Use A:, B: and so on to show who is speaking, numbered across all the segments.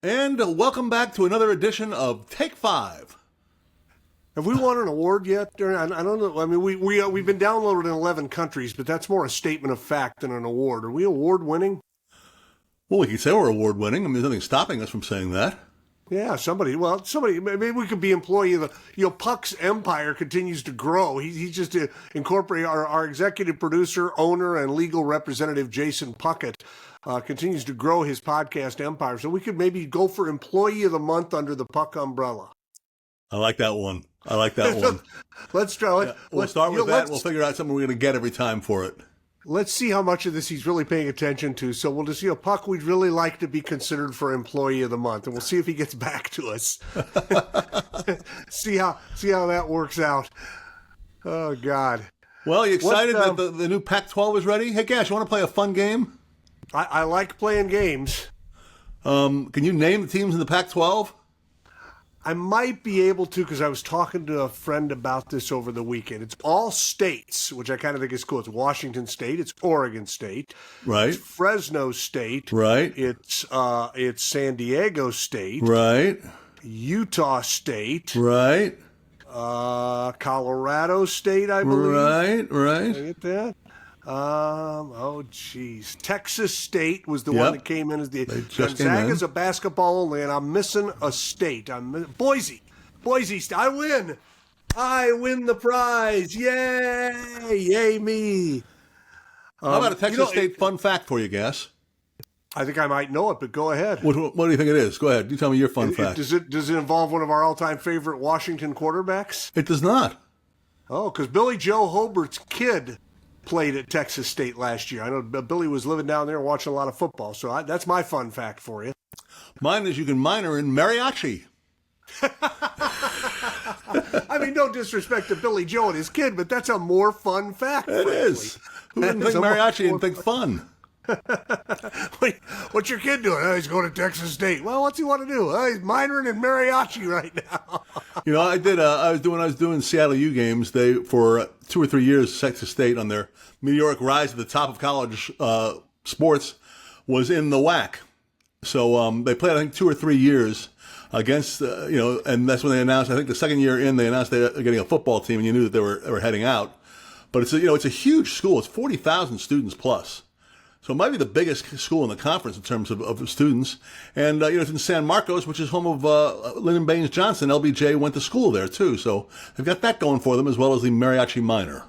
A: And welcome back to another edition of Take 5.
B: Have we won an award yet? I don't know. I mean, we've been downloaded in 11 countries, but that's more a statement of fact than an award. Are we award-winning?
A: Well, we can say we're award-winning. I mean, there's nothing stopping us from saying that.
B: Yeah, somebody, maybe we could be employee of the, Puck's empire continues to grow. He's just incorporating our executive producer, owner, and legal representative, Jason Puckett, continues to grow his podcast empire. So we could maybe go for employee of the month under the Puck umbrella.
A: I like that one.
B: Let's try.
A: We'll start with that. We'll figure out something we're going to get every time for it.
B: Let's see how much of this he's really paying attention to. So we'll just, Puck, we'd really like to be considered for Employee of the Month, and we'll see if he gets back to us. see how that works out. Oh, God.
A: Well, you excited that the new Pac-12 is ready? Hey, Gash, you want to play a fun game?
B: I like playing games.
A: Can you name the teams in the Pac-12?
B: I might be able to, because I was talking to a friend about this over the weekend. It's all states, which I kind of think is cool. It's Washington State, it's Oregon State,
A: right?
B: It's Fresno State,
A: right?
B: It's San Diego State,
A: right?
B: Utah State,
A: right?
B: Colorado State, I believe.
A: Right.
B: Did I get that? Texas State was the one that came in as the Gonzaga's a basketball only, and I'm missing a state. Boise State. I win the prize. Yay me.
A: How about a Texas State fun fact for you, Gas?
B: I think I might know it, but go ahead.
A: What do you think it is? Go ahead. You tell me your fun fact.
B: Does it involve one of our all-time favorite Washington quarterbacks?
A: It does not.
B: Oh, because Billy Joe Hobart's kid played at Texas State last year. I know Billy was living down there watching a lot of football, so that's my fun fact for you.
A: Mine is you can minor in mariachi.
B: I mean, no disrespect to Billy Joe and his kid, but that's a more fun fact.
A: It is. Who didn't think mariachi and think fun?
B: Wait, what's your kid doing? Oh, he's going to Texas State. Well, what's he want to do? Oh, he's minoring in mariachi right now.
A: I was doing Seattle U games. They for 2 or 3 years, Texas State on their meteoric rise to the top of college sports was in the WAC. So they played, I think, 2 or 3 years against and that's when they announced. I think the second year in, they announced they were getting a football team, and you knew that they were heading out. But it's a huge school. It's 40,000 students plus. So it might be the biggest school in the conference in terms of students. And, it's in San Marcos, which is home of Lyndon Baines Johnson. LBJ went to school there, too. So they've got that going for them, as well as the mariachi minor.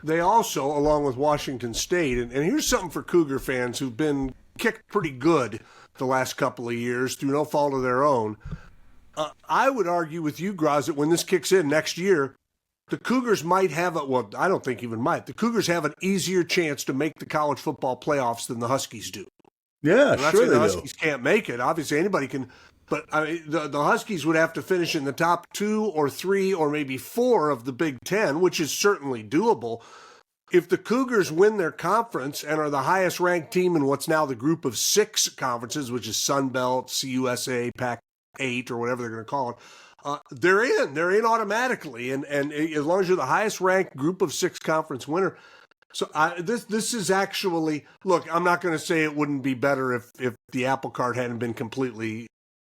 B: They also, along with Washington State, and here's something for Cougar fans who've been kicked pretty good the last couple of years through no fault of their own. I would argue with you, Groz, that when this kicks in next year, the Cougars might have I don't think even might. The Cougars have an easier chance to make the college football playoffs than the Huskies do.
A: Yeah, sure they do.
B: The Huskies can't make it. Obviously, anybody can. But I mean, the Huskies would have to finish in the top 2 or 3 or maybe 4 of the Big Ten, which is certainly doable. If the Cougars win their conference and are the highest-ranked team in what's now the group of 6 conferences, which is Sun Belt, CUSA, PAC-8, or whatever they're going to call it, they're in automatically, and as long as you're the highest ranked group of 6 conference winner. So this is actually, look, I'm not going to say it wouldn't be better if the apple cart hadn't been completely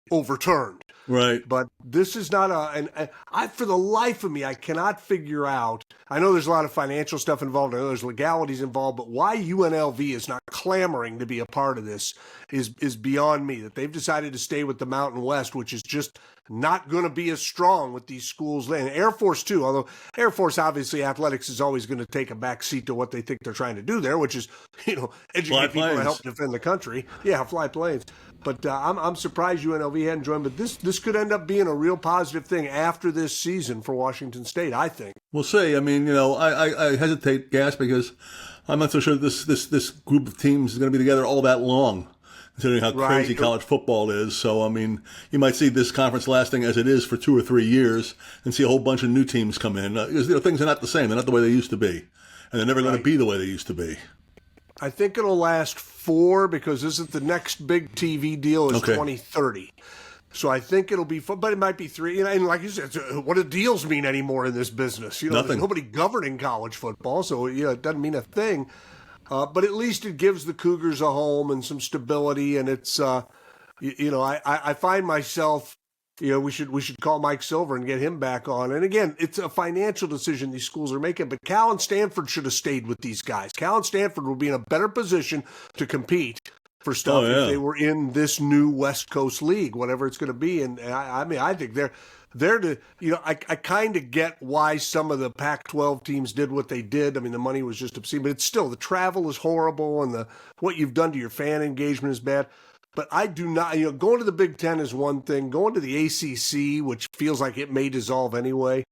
B: overturned.
A: Right.
B: But this is not I for the life of me, I cannot figure out. I know there's a lot of financial stuff involved. I know there's legalities involved, but why UNLV is not clamoring to be a part of this is beyond me. That they've decided to stay with the Mountain West, which is just not going to be as strong with these schools. And Air Force too, although Air Force, obviously, athletics is always going to take a back seat to what they think they're trying to do there, which is, educate people to help defend the country. Yeah, fly planes. But I'm surprised UNLV hadn't joined. But this could end up being a real positive thing after this season for Washington State, I think.
A: We'll see. I mean, I hesitate, Gas, because I'm not so sure this group of teams is going to be together all that long, considering how crazy college football is. So, I mean, you might see this conference lasting as it is for 2 or 3 years and see a whole bunch of new teams come in. Because, things are not the same. They're not the way they used to be. And they're never going to be the way they used to be.
B: I think it'll last 4 because the next big TV deal is 2030. So I think it'll be fun, but it might be 3. And like you said, what do deals mean anymore in this business?
A: Nothing.
B: There's nobody governing college football, so it doesn't mean a thing. But at least it gives the Cougars a home and some stability, and it's I find myself, we should call Mike Silver and get him back on. And again, it's a financial decision these schools are making, but Cal and Stanford should have stayed with these guys. Cal and Stanford will be in a better position to compete for stuff if they were in this new West Coast league, whatever it's going to be. And I think they're to, I kind of get why some of the Pac-12 teams did what they did. I mean, the money was just obscene, but it's still, the travel is horrible and what you've done to your fan engagement is bad. But I do not, going to the Big Ten is one thing. Going to the ACC, which feels like it may dissolve anyway,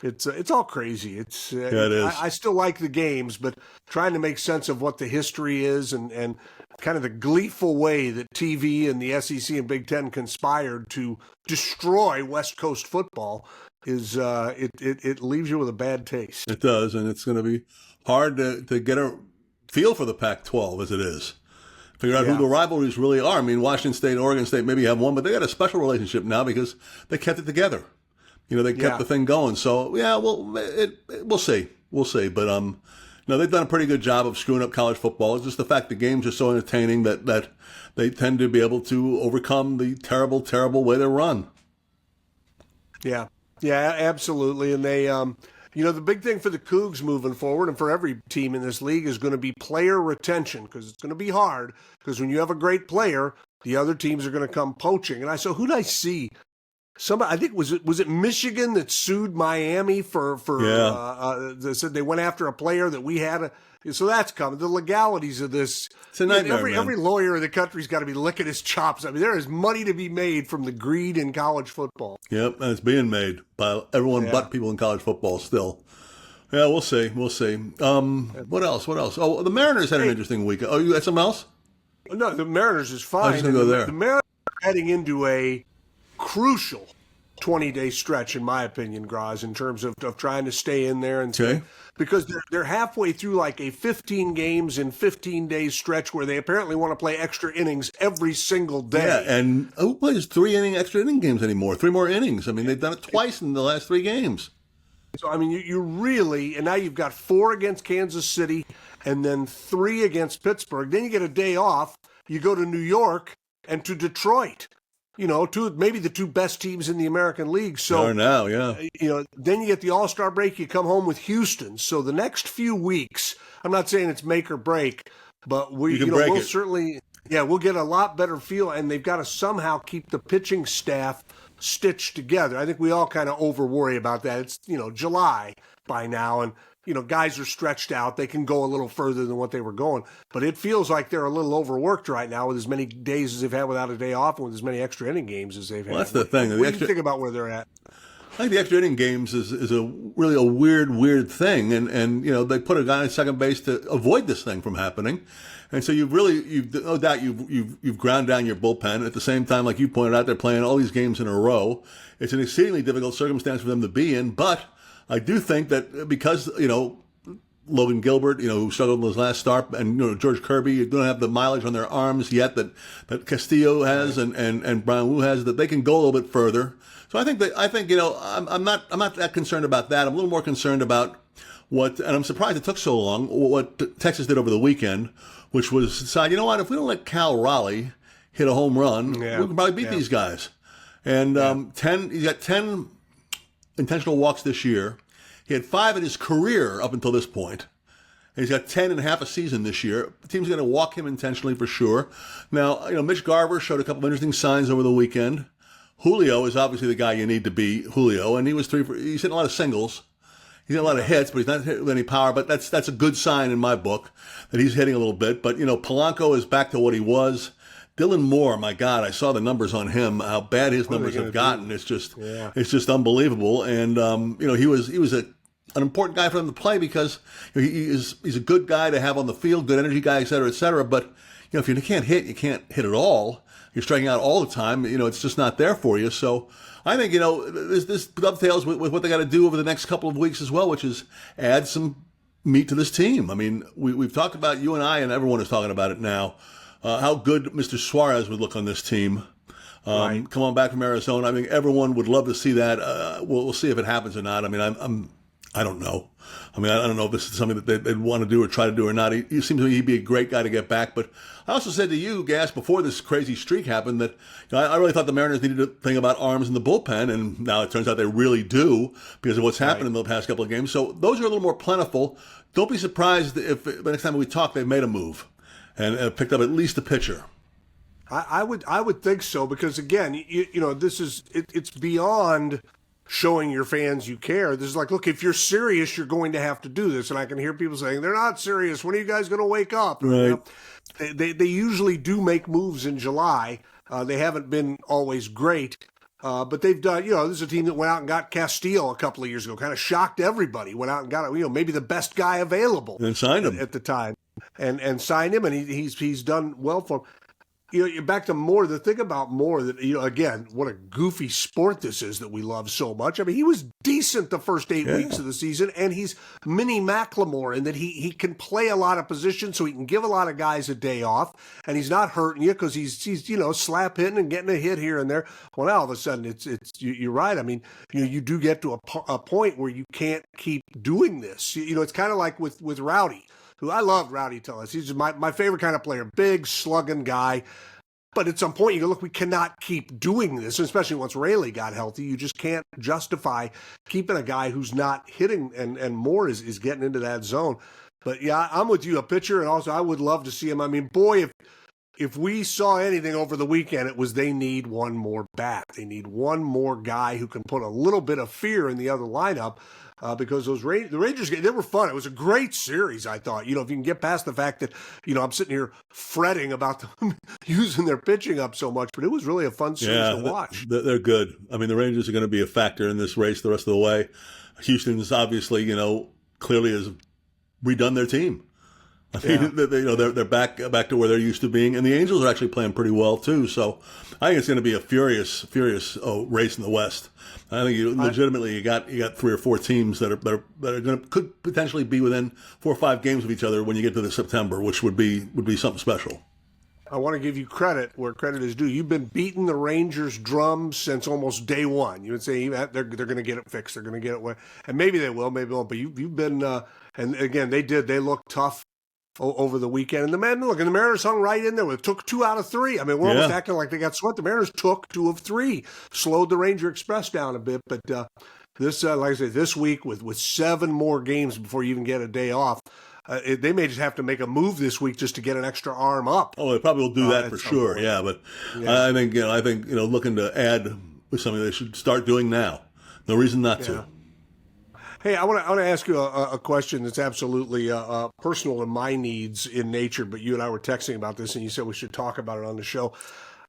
B: it's all crazy. It is. I still like the games, but trying to make sense of what the history is and kind of the gleeful way that TV and the SEC and Big Ten conspired to destroy West Coast football is it leaves you with a bad taste.
A: It does, and it's going to be hard to get a feel for the Pac-12 as it is. Figure out who the rivalries really are. I mean, Washington State and Oregon State maybe have one, but they got a special relationship now because they kept it together. They kept the thing going. So, we'll see. We'll see. But, they've done a pretty good job of screwing up college football. It's just the fact the games are so entertaining that they tend to be able to overcome the terrible, terrible way they're run.
B: Yeah, absolutely. And they, the big thing for the Cougs moving forward and for every team in this league is going to be player retention, because it's going to be hard, because when you have a great player, the other teams are going to come poaching. And who did I see? Somebody, I think was it Michigan that sued Miami for they said they went after a player that we had. So that's coming. The legalities of this.
A: It's a nightmare,
B: every lawyer in the country's got to be licking his chops. I mean, there is money to be made from the greed in college football.
A: Yep, and it's being made by everyone but people in college football still. Yeah, we'll see. We'll see. What else? Oh, the Mariners had an interesting week. Oh, you had something else?
B: No, the Mariners is fine.
A: I was going to go there.
B: The Mariners are heading into a crucial 20-day stretch, in my opinion, Groz, in terms of trying to stay in there and because they're halfway through like a 15 games in 15 days stretch where they apparently want to play extra innings every single day.
A: Yeah, and who plays 3 extra inning games anymore? 3 more innings. I mean, they've done it twice in the last 3 games.
B: So, I mean, you really, and now you've got 4 against Kansas City and then 3 against Pittsburgh. Then you get a day off. You go to New York and to Detroit. Maybe the 2 best teams in the American League. So
A: are now, yeah.
B: Then you get the All-Star break. You come home with Houston. So the next few weeks, I'm not saying it's make or break, but we'll certainly, we'll get a lot better feel. And they've got to somehow keep the pitching staff stitched together. I think we all kind of over worry about that. It's July by now, and guys are stretched out. They can go a little further than what they were going. But it feels like they're a little overworked right now with as many days as they've had without a day off and with as many extra inning games as they've had.
A: Well, that's the thing.
B: What do you think about where they're at?
A: I think the extra inning games is really a weird thing. And they put a guy on second base to avoid this thing from happening. And so you've no doubt you've ground down your bullpen. At the same time, like you pointed out, they're playing all these games in a row. It's an exceedingly difficult circumstance for them to be in, but I do think that because, Logan Gilbert, who struggled in his last start, and, George Kirby don't have the mileage on their arms yet that Castillo has and Brian Wu has, that they can go a little bit further. So I think I'm not that concerned about that. I'm a little more concerned about and I'm surprised it took so long, what Texas did over the weekend, which was decide, if we don't let Cal Raleigh hit a home run, we can probably beat these guys. And he's got 10 intentional walks this year. He had 5 in his career up until this point. And he's got 10 and a half a season this year. The team's going to walk him intentionally for sure. Now, Mitch Garver showed a couple of interesting signs over the weekend. Julio is obviously the guy you need to be Julio, and he's hitting a lot of singles. He's got a lot of hits, but he's not hitting with any power. But that's a good sign in my book that he's hitting a little bit. But, Polanco is back to what he was. Dylan Moore, my God, I saw the numbers on him, how bad his numbers have gotten. It's just unbelievable. And, he was an important guy for them to play because he's a good guy to have on the field, good energy guy, et cetera, et cetera. But, if you can't hit, you can't hit at all. You're striking out all the time. It's just not there for you. So I think, this dovetails with what they got to do over the next couple of weeks as well, which is add some meat to this team. I mean, we've talked about, you and I, and everyone is talking about it now, how good Mr. Suarez would look on this team. Right. Come on back from Arizona. I mean, everyone would love to see that. We'll see if it happens or not. I mean, I don't know. I mean, I don't know if this is something that they'd want to do or try to do or not. He seems to me he'd be a great guy to get back. But I also said to you, Gas, before this crazy streak happened, that I really thought the Mariners needed to think about arms in the bullpen, and now it turns out they really do because of what's happened in the past couple of games. So those are a little more plentiful. Don't be surprised if the next time we talk, they've made a move and picked up at least a pitcher.
B: I would think so, because again, you know, this is it's beyond showing your fans you care. This is like, look, if you're serious, you're going to have to do this. And I can hear people saying, they're not serious. When are you guys going to wake up?
A: Right.
B: You know, they usually do make moves in July. They haven't been always great, but they've done, you know, this is a team that went out and got Castillo a couple of years ago, kind of shocked everybody, went out and got, you know, maybe the best guy available.
A: And signed him
B: at the time. And signed him, and he's done well for him. You know, you're back to Moore. The thing about Moore, that, you know, again, what a goofy sport this is that we love so much. I mean, he was decent the first 8 weeks of the season, and he's mini Macklemore in that he can play a lot of positions, so he can give a lot of guys a day off, and he's not hurting you because he's you know, slap hitting and getting a hit here and there. Well, now all of a sudden it's you're right. I mean, you know, you do get to a point where you can't keep doing this. You know, it's kind of like with Rowdy, who I loved. Rowdy Tellis. He's my favorite kind of player, big slugging guy. But at some point you go, look, we cannot keep doing this, especially once Rayleigh got healthy. You just can't justify keeping a guy who's not hitting, and Moore is getting into that zone. But yeah, I'm with you, a pitcher, and also I would love to see him. I mean, boy, if we saw anything over the weekend, it was they need one more bat. They need one more guy who can put a little bit of fear in the other lineup. Because the Rangers, they were fun. It was a great series, I thought. You know, if you can get past the fact that, you know, I'm sitting here fretting about them using their pitching up so much, but it was really a fun series to watch.
A: They're good. I mean, the Rangers are going to be a factor in this race the rest of the way. Houston's obviously, you know, clearly has redone their team. I mean, they're back to where they're used to being, and the Angels are actually playing pretty well too. So I think it's going to be a furious race in the West. I think legitimately you got 3 or 4 teams that could potentially be within 4 or 5 games of each other when you get to the September, which would be something special.
B: I want to give you credit where credit is due. You've been beating the Rangers' drum since almost day one. You would say they're going to get it fixed. They're going to get it, and maybe they will, maybe they won't. But you've been, and again, they did. They looked tough over the weekend. And the Mariners hung right in there. It took 2 out of 3. I mean, we're almost acting like they got swept. The Mariners took 2 of 3, slowed the Ranger Express down a bit. But this, like I said, this week with 7 more games before you even get a day off, they may just have to make a move this week just to get an extra arm up.
A: Oh, they probably will do that for sure. Point. Yeah, but I think looking to add was something they should start doing now. No reason not to.
B: Hey, I want to ask you a question that's absolutely personal to my needs in nature, but you and I were texting about this, and you said we should talk about it on the show.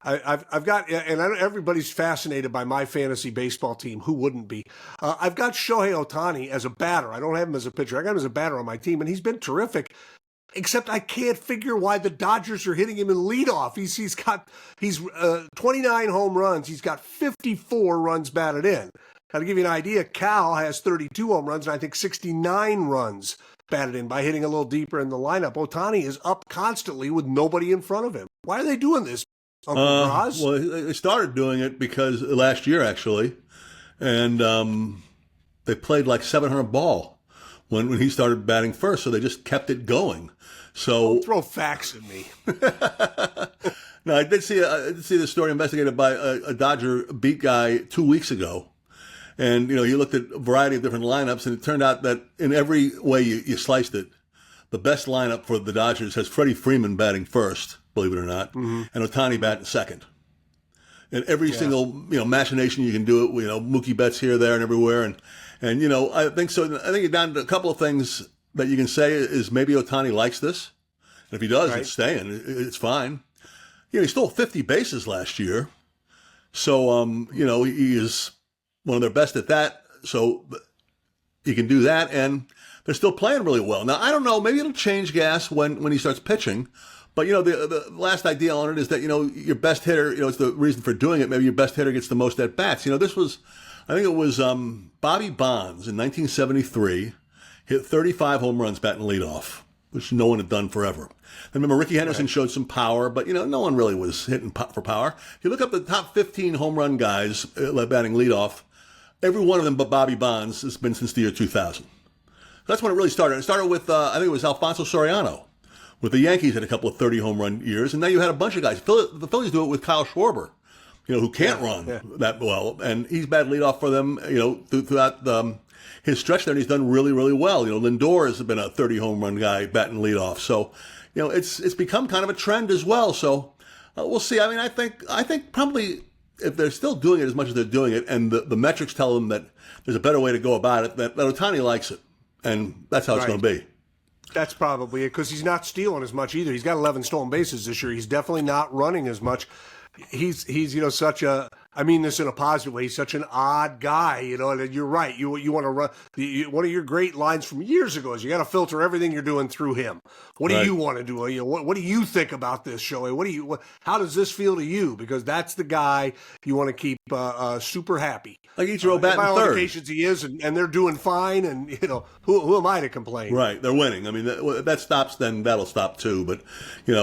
B: I've got, and everybody's fascinated by my fantasy baseball team. Who wouldn't be? I've got Shohei Ohtani as a batter. I don't have him as a pitcher. I got him as a batter on my team, and he's been terrific. Except I can't figure why the Dodgers are hitting him in leadoff. He's 29 home runs. He's got 54 runs batted in. Now, to give you an idea, Cal has 32 home runs and I think 69 runs batted in by hitting a little deeper in the lineup. Ohtani is up constantly with nobody in front of him. Why are they doing this, Uncle Groz?
A: Well, they started doing it because last year, actually, and they played like 700 ball when he started batting first, so they just kept it going. So
B: don't throw facts at me.
A: No, I did see the story investigated by a Dodger beat guy 2 weeks ago. And, you know, he looked at a variety of different lineups, and it turned out that in every way you sliced it, the best lineup for the Dodgers has Freddie Freeman batting first, believe it or not, and Ohtani batting second. And every single, machination you can do it, Mookie Betts here, there, and everywhere. And I think so. I think you're down to a couple of things that you can say is maybe Ohtani likes this. And if he does, it's staying. It's fine. He stole 50 bases last year. So, he is one of their best at that, so he can do that, and they're still playing really well. Now, I don't know, maybe it'll change gas when he starts pitching, but, the last idea on it is that, your best hitter, it's the reason for doing it, maybe your best hitter gets the most at-bats. This was, I think it was Bobby Bonds in 1973, hit 35 home runs batting leadoff, which no one had done forever. And remember, Ricky Henderson showed some power, but, no one really was hitting for power. If you look up the top 15 home run guys batting leadoff, Every one of them but Bobby Bonds has been since the year 2000. That's when it really started. It started with, I think it was Alfonso Soriano. With the Yankees had a couple of 30 home run years, and now you had a bunch of guys. The Phillies do it with Kyle Schwarber, who can't run that well, and he's bad leadoff for them, throughout his stretch there, and he's done really, really well. Lindor has been a 30 home run guy batting leadoff, so it's become kind of a trend as well. So we'll see. I mean, I think probably if they're still doing it as much as they're doing it, and the metrics tell them that there's a better way to go about it, that Ohtani likes it, and that's how it's going to be.
B: That's probably it, because he's not stealing as much either. He's got 11 stolen bases this year. He's definitely not running as much. He's such a, I mean this in a positive way, he's such an odd guy, and you're right. You want to run, one of your great lines from years ago is you got to filter everything you're doing through him. What do you want to do? What do you think about this, Shohei? How does this feel to you? Because that's the guy you want to keep super happy.
A: Like Ichiro batting
B: by all
A: third.
B: indications he is, and they're doing fine, and who am I to complain?
A: Right, they're winning. I mean, that stops, then that'll stop too. But you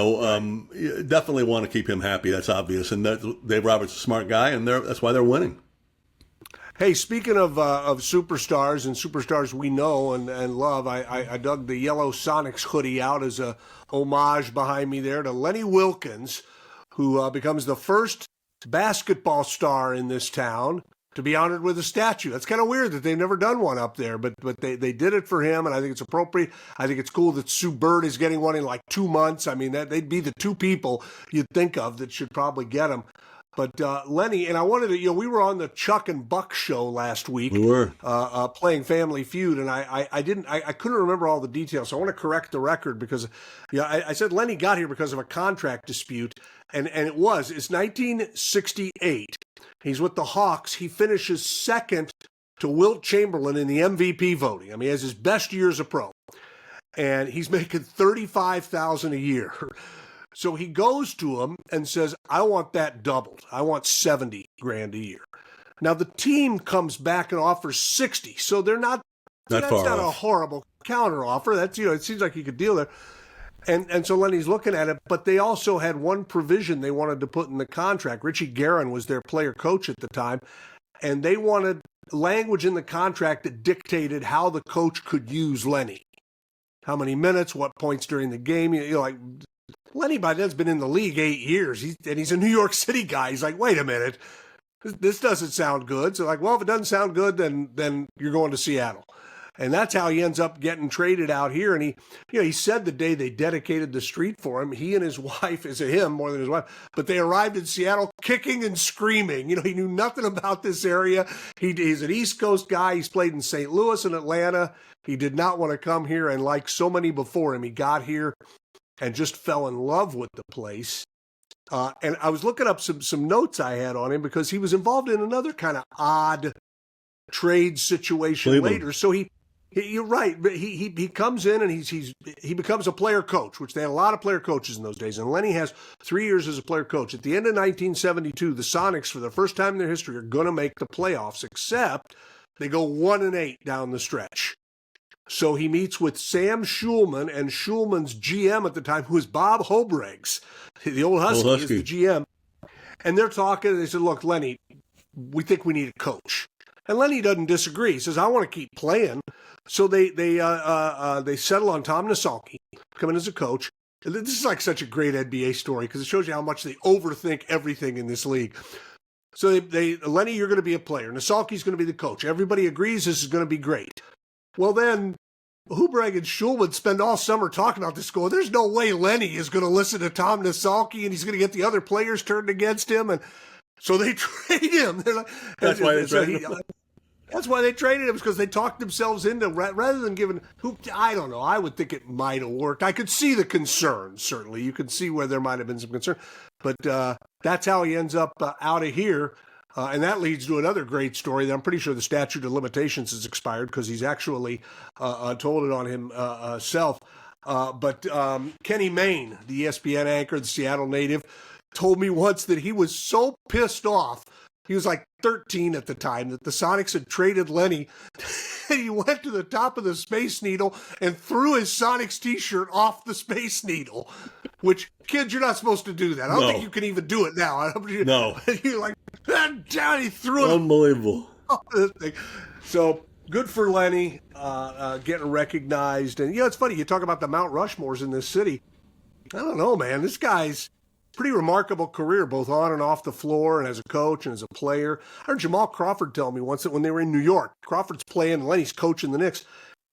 A: definitely want to keep him happy. That's obvious. And Dave Roberts is a smart guy, and that's why they're winning.
B: Hey, speaking of superstars and superstars we know and love, I dug the yellow Sonics hoodie out as a homage behind me there to Lenny Wilkens, who becomes the first basketball star in this town to be honored with a statue. That's kind of weird that they've never done one up there, but they did it for him, and I think it's appropriate. I think it's cool that Sue Bird is getting one in like 2 months. I mean, they'd be the two people you'd think of that should probably get them. But Lenny, and I wanted to, we were on the Chuck and Buck show last week.
A: We were.
B: Playing Family Feud, and I couldn't remember all the details, so I want to correct the record because I said Lenny got here because of a contract dispute, and it's 1968. He's with the Hawks. He finishes second to Wilt Chamberlain in the MVP voting. I mean, he has his best year as a pro, and he's making $35,000 a year. So he goes to him and says, I want that doubled. I want 70 grand a year. Now the team comes back and offers 60. So that's not a horrible counter offer. That's, it seems like he could deal there. And so Lenny's looking at it, but they also had one provision they wanted to put in the contract. Richie Guerin was their player coach at the time, and they wanted language in the contract that dictated how the coach could use Lenny. How many minutes, what points during the game, Lenny by then's been in the league 8 years, and he's a New York City guy. He's like, wait a minute, this doesn't sound good. So if it doesn't sound good, then you're going to Seattle. And that's how he ends up getting traded out here. And he said the day they dedicated the street for him, he and his wife, is him more than his wife, but they arrived in Seattle kicking and screaming. He knew nothing about this area. He's an East Coast guy. He's played in St. Louis and Atlanta. He did not want to come here. And like so many before him, he got here and just fell in love with the place. And I was looking up some notes I had on him because he was involved in another kind of odd trade situation later. So you're right. He comes in and he becomes a player coach, which they had a lot of player coaches in those days. And Lenny has 3 years as a player coach. At the end of 1972, the Sonics, for the first time in their history, are going to make the playoffs, except they go 1-8 down the stretch. So he meets with Sam Schulman and Schulman's GM at the time, who was Bob Hobregs. The old Husky is the GM. And they're talking, and they said, look, Lenny, we think we need a coach. And Lenny doesn't disagree. He says, I want to keep playing. So they settle on Tom Nasalki, coming as a coach. And this is like such a great NBA story because it shows you how much they overthink everything in this league. So Lenny, you're going to be a player. Nasalki's going to be the coach. Everybody agrees this is going to be great. Well, then Hubreg and Schulman spend all summer talking about this, going, there's no way Lenny is going to listen to Tom Nasalki and he's going to get the other players turned against him. And so they trade him.
A: That's why they traded him.
B: That's why they traded him, because they talked themselves into, rather than giving, I don't know, I would think it might have worked. I could see the concern, certainly. You could see where there might have been some concern. But that's how he ends up out of here. And that leads to another great story that I'm pretty sure the statute of limitations has expired because he's actually told it on himself. But Kenny Mayne, the ESPN anchor, the Seattle native, told me once that he was so pissed off. He was like 13 at the time, that the Sonics had traded Lenny. And he went to the top of the Space Needle and threw his Sonics t-shirt off the Space Needle, which, kids, you're not supposed to do that. I don't think you can even do it now.
A: No.
B: You're like, down, he threw it.
A: Unbelievable.
B: So good for Lenny getting recognized. And, it's funny. You talk about the Mount Rushmores in this city. I don't know, man. This guy's pretty remarkable career, both on and off the floor and as a coach and as a player. I heard Jamal Crawford tell me once that when they were in New York, Crawford's playing, Lenny's coaching the Knicks.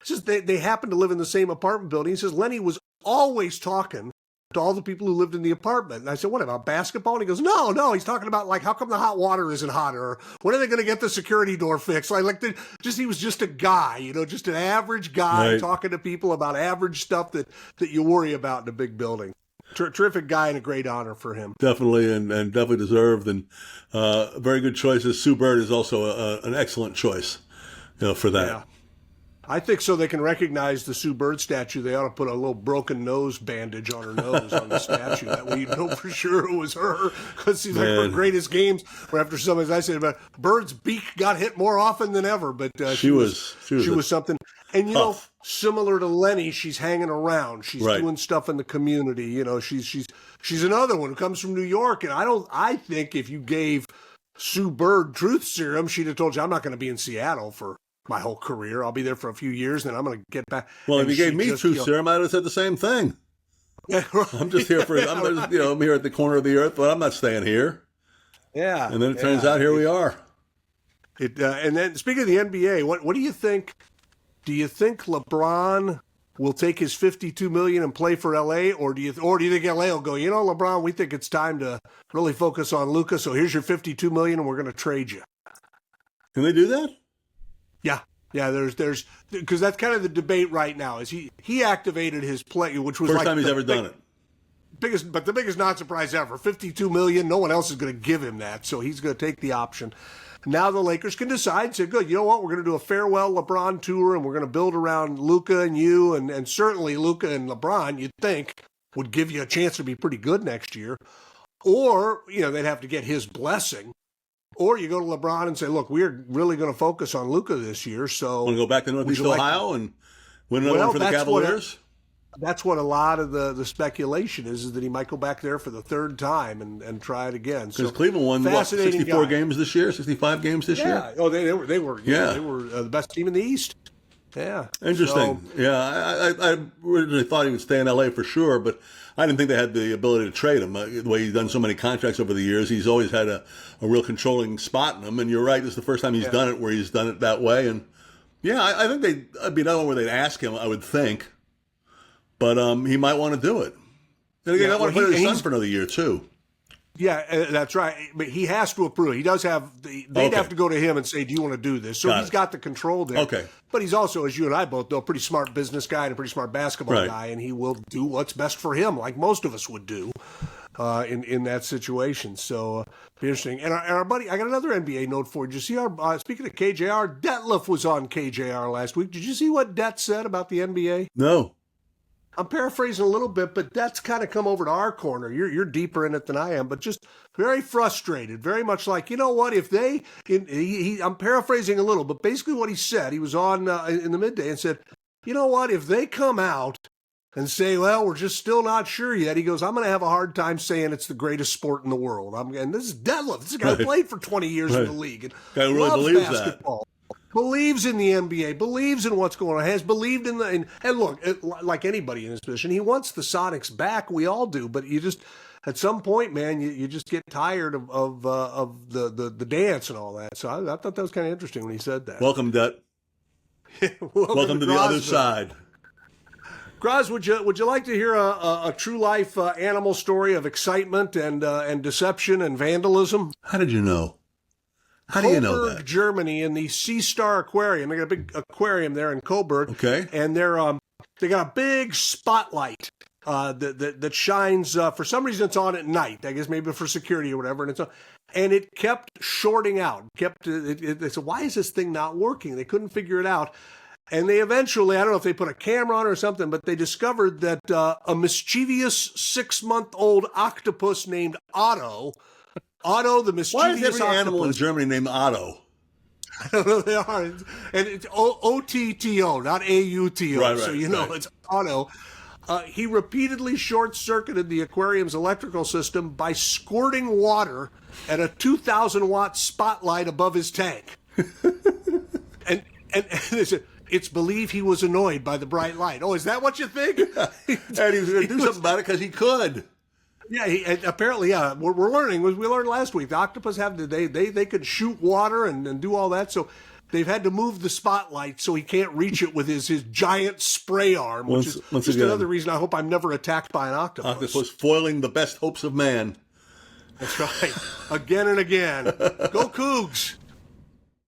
B: He says they happened to live in the same apartment building. He says Lenny was always talking to all the people who lived in the apartment. And I said, what, about basketball? And he goes, no, he's talking about, like, how come the hot water isn't hotter? Or when are they going to get the security door fixed? He was just a guy, just an average guy
A: right.
B: talking to people about average stuff that you worry about in a big building. Terrific guy and a great honor for him.
A: Definitely, and definitely deserved, and very good choices. Sue Bird is also an excellent choice, for that.
B: Yeah. I think so they can recognize the Sue Bird statue. They ought to put a little broken nose bandage on her nose on the statue. That way you know for sure it was her. Because she's like her greatest games were after some, as I said, about Bird's beak got hit more often than ever. But she was something. And, similar to Lenny, she's hanging around. She's doing stuff in the community. She's another one who comes from New York. And I think if you gave Sue Bird truth serum, she'd have told you, I'm not going to be in Seattle for my whole career. I'll be there for a few years, and then I'm going to get back.
A: Well, if you gave me truth serum, I'd have said the same thing.
B: Yeah, right.
A: I'm just here I'm here at the corner of the earth, but I'm not staying here.
B: Yeah.
A: And then it turns out here we are.
B: And then speaking of the NBA, what do you think? Do you think LeBron will take his $52 million and play for LA, or do you think LA will go, LeBron, we think it's time to really focus on Luka, so here's your $52 million and we're going to trade you?
A: Can they do that?
B: Yeah. There's because that's kind of the debate right now. Is he activated his play, which was
A: first time he's ever done it.
B: The biggest not surprise ever. $52 million. No one else is going to give him that, so he's going to take the option. Now the Lakers can decide, say, good, you know what, we're going to do a farewell LeBron tour, and we're going to build around Luka and you, and certainly Luka and LeBron, you'd think, would give you a chance to be pretty good next year. Or, they'd have to get his blessing. Or you go to LeBron and say, look, we're really going to focus on Luka this year. So
A: want to go back to Northeast Ohio and win another one for the Cavaliers?
B: That's what a lot of the speculation is that he might go back there for the third time and try it again.
A: Because Cleveland won, 64 games this year, 65 games this year?
B: Oh, they were the best team in the East. Yeah.
A: Interesting. I originally thought he would stay in L.A. for sure, but I didn't think they had the ability to trade him. The way he's done so many contracts over the years, he's always had a real controlling spot in them. And you're right, this is the first time he's done it where he's done it that way. And, I think I'd be another one where they'd ask him, I would think. But he might want to do it. Then again, I want to play with his son for another year, too.
B: Yeah, that's right. But he has to approve. He does have they'd have to go to him and say, do you want to do this? So he's got the control there.
A: Okay.
B: But he's also, as you and I both know, a pretty smart business guy and a pretty smart basketball guy, and he will do what's best for him, like most of us would do in that situation. So be interesting. And our buddy, I got another NBA note for you. Did you see our, speaking of KJR, Detlef was on KJR last week. Did you see what Det said about the NBA?
A: No.
B: I'm paraphrasing a little bit, but that's kind of come over to our corner. You're deeper in it than I am, but just very frustrated, very much like, you know what, if they, I'm paraphrasing a little, but basically what he said, he was on in the midday and said, you know what, if they come out and say, well, we're just still not sure yet, he goes, I'm going to have a hard time saying it's the greatest sport in the world. And this is Detlef. This is a guy who played for 20 years in the league and
A: guy who really believes
B: basketball. Believes in the NBA, believes in what's going on, has believed in and look, like anybody in his position, he wants the Sonics back. We all do, but you just, at some point, man, you just get tired of the dance and all that. So I thought that was kind of interesting when he said that.
A: Welcome, Det. Welcome to the other side.
B: Groz, would you like to hear a true life animal story of excitement and deception and vandalism?
A: How did you know? How do you know that?
B: Germany, in the Sea Star Aquarium. They got a big aquarium there in Coburg.
A: Okay.
B: And they got a big spotlight that shines. For some reason, it's on at night. I guess maybe for security or whatever. And it kept shorting out. They said, why is this thing not working? They couldn't figure it out. And they eventually, I don't know if they put a camera on it or something, but they discovered that a mischievous 6-month-old octopus named Otto, the mischievous
A: Why is every
B: octopus,
A: animal in Germany named Otto?
B: I don't know, they are. And it's O-T-T-O, not A-U-T-O.
A: Right,
B: so you know it's Otto. He repeatedly short-circuited the aquarium's electrical system by squirting water at a 2,000-watt spotlight above his tank. and it's believe he was annoyed by the bright light. Oh, is that what you think?
A: And he was going to do something about it because he could.
B: Yeah, and apparently, we're learning. We learned last week. The octopus they could shoot water and do all that. So they've had to move the spotlight so he can't reach it with his giant spray arm, which is just
A: again,
B: another reason I hope I'm never attacked by an octopus.
A: Octopus foiling the best hopes of man.
B: That's right. Again and again. Go Cougs!